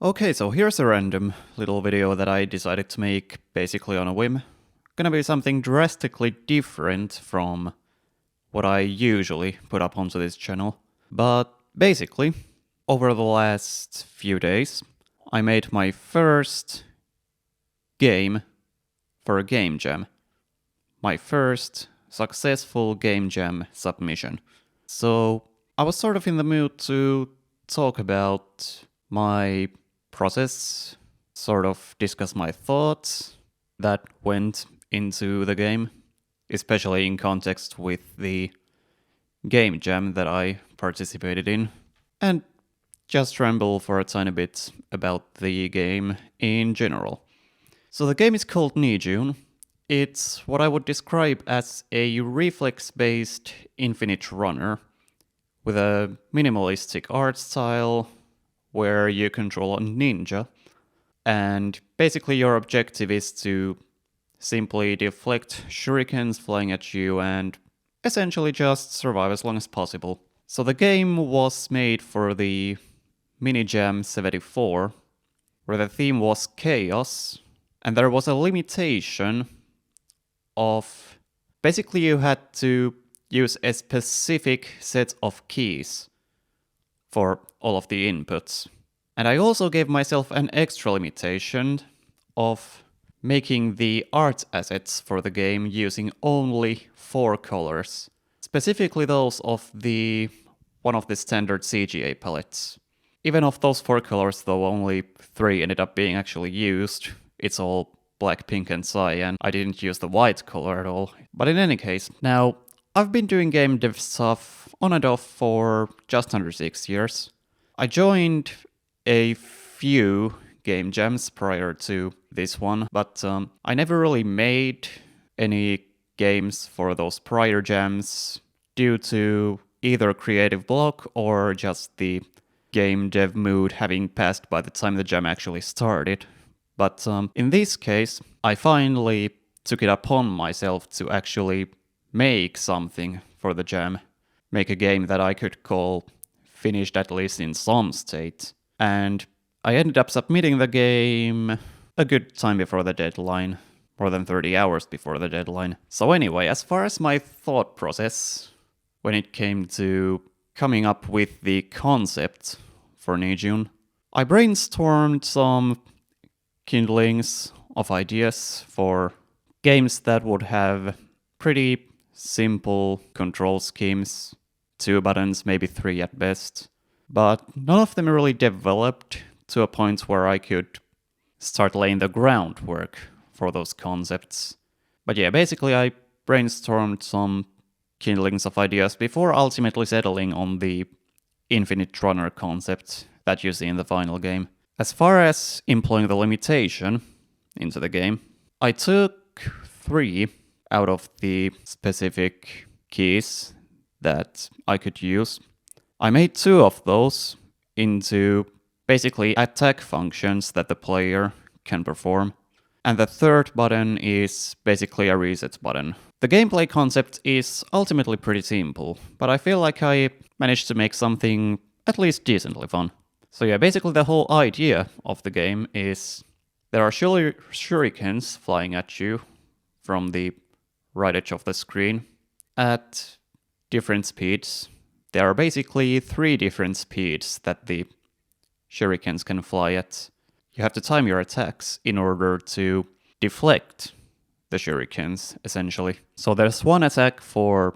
Okay, so here's a random little video that I decided to make basically on a whim. Gonna be something drastically different from what I usually put up onto this channel. But basically, over the last few days, I made my first game for a game jam. My first successful game jam submission. So I was sort of in the mood to talk about my process, sort of discuss my thoughts that went into the game, especially in context with the game jam that I participated in, and just ramble for a tiny bit about the game in general. So the game is called Nijun. It's what I would describe as a reflex-based infinite runner with a minimalistic art style where you control a ninja, and basically your objective is to simply deflect shurikens flying at you and essentially just survive as long as possible. So the game was made for the Minijam 74, where the theme was chaos, and there was a limitation of basically you had to use a specific set of keys for all of the inputs. And I also gave myself an extra limitation of making the art assets for the game using only 4 colors, specifically those of one of the standard CGA palettes. Even of those 4 colors, though only 3 ended up being actually used, it's all black, pink and cyan. I didn't use the white color at all. But in any case, now I've been doing game dev stuff on and off for just under 6 years. I joined a few game jams prior to this one, but I never really made any games for those prior jams due to either creative block or just the game dev mood having passed by the time the jam actually started. But in this case, I finally took it upon myself to actually make something for the jam. Make a game that I could call finished at least in some state. And I ended up submitting the game a good time before the deadline, more than 30 hours before the deadline. So anyway, as far as my thought process when it came to coming up with the concept for Nijun, I brainstormed some kindlings of ideas for games that would have pretty simple control schemes, 2 buttons, maybe 3 at best, but none of them really developed to a point where I could start laying the groundwork for those concepts. But yeah, basically I brainstormed some kindlings of ideas before ultimately settling on the infinite runner concept that you see in the final game. As far as employing the limitation into the game, I took 3 out of the specific keys that I could use. I made 2 of those into basically attack functions that the player can perform. And the 3rd button is basically a reset button. The gameplay concept is ultimately pretty simple, but I feel like I managed to make something at least decently fun. So yeah, basically the whole idea of the game is there are shurikens flying at you from the right edge of the screen at different speeds. There are basically 3 different speeds that the shurikens can fly at. You have to time your attacks in order to deflect the shurikens, essentially. So there's one attack for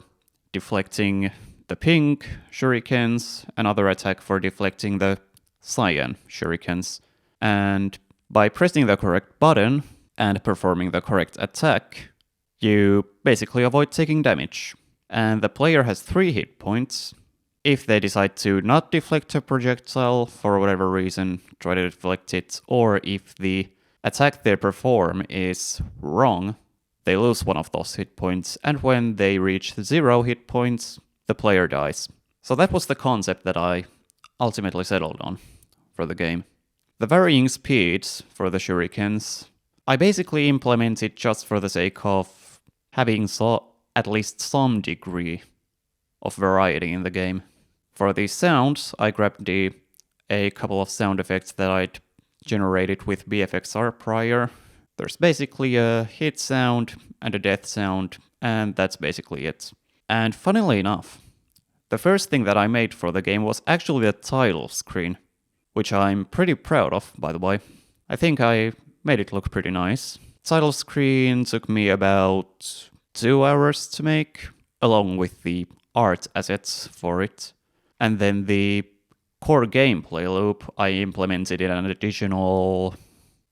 deflecting the pink shurikens, another attack for deflecting the cyan shurikens. And by pressing the correct button and performing the correct attack, you basically avoid taking damage. And the player has 3 hit points. If they decide to not deflect a projectile for whatever reason, try to deflect it, or if the attack they perform is wrong, they lose one of those hit points, and when they reach 0 hit points, the player dies. So that was the concept that I ultimately settled on for the game. The varying speeds for the shurikens, I basically implemented just for the sake of having at least some degree of variety in the game. For the sounds, I grabbed a couple of sound effects that I'd generated with BFXR prior. There's basically a hit sound and a death sound, and that's basically it. And funnily enough, the first thing that I made for the game was actually the title screen, which I'm pretty proud of, by the way. I think I made it look pretty nice. Title screen took me about 2 hours to make, along with the art assets for it. And then the core gameplay loop I implemented in an additional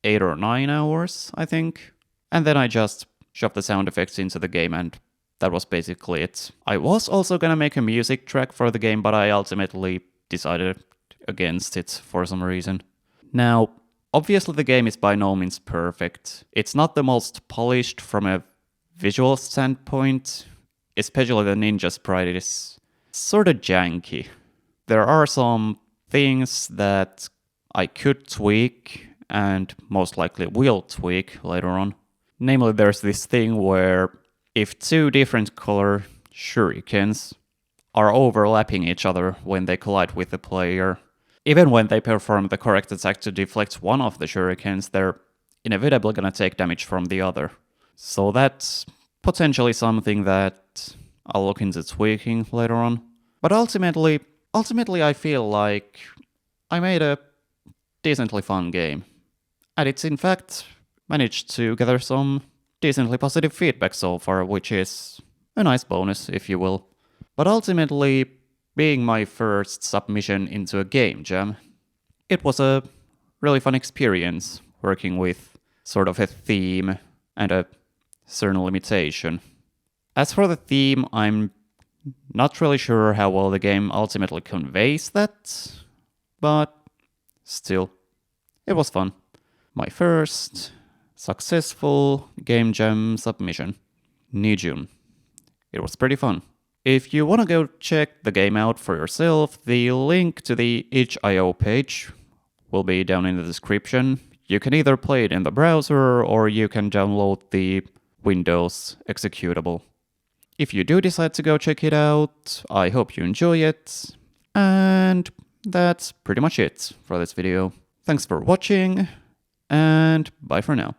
8 or 9 hours, I think. And then I just shoved the sound effects into the game, and that was basically it. I was also gonna make a music track for the game, but I ultimately decided against it for some reason. Now, obviously the game is by no means perfect. It's not the most polished from a visual standpoint, especially the ninja sprite is sort of janky. There are some things that I could tweak, and most likely will tweak later on. Namely, there's this thing where if 2 different color shurikens are overlapping each other when they collide with the player, even when they perform the correct attack to deflect one of the shurikens, they're inevitably gonna take damage from the other. So that's potentially something that I'll look into tweaking later on. But ultimately I feel like I made a decently fun game. And it's in fact managed to gather some decently positive feedback so far, which is a nice bonus, if you will. But ultimately, being my first submission into a game jam, it was a really fun experience working with sort of a theme and a certain limitation. As for the theme, I'm not really sure how well the game ultimately conveys that, but still, it was fun. My first successful game jam submission. Nijun. It was pretty fun. If you want to go check the game out for yourself, the link to the itch.io page will be down in the description. You can either play it in the browser or you can download the Windows executable. If you do decide to go check it out, I hope you enjoy it. And that's pretty much it for this video. Thanks for watching, and bye for now.